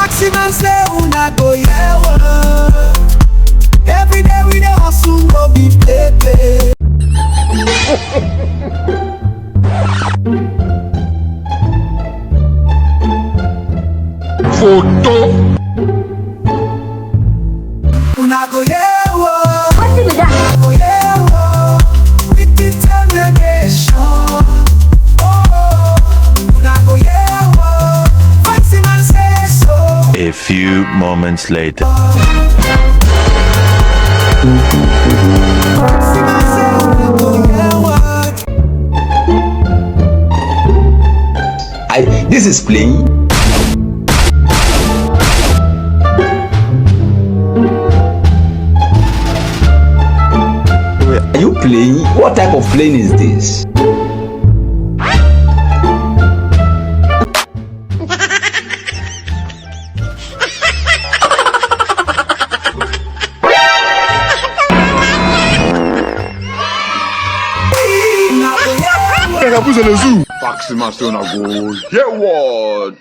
Faxyman say una go yewa. Every day we dey hustle go be pepe. Photo. Una go yewa. What's it with that? Una go yewa. With determination. Oh, una go yewa. Faxyman say so. A few moments later. Faxyman say una go yewa. This is playing. Are you playing? What type of playing is this? Una go yewa. Faxyman still not go. Yeah, what?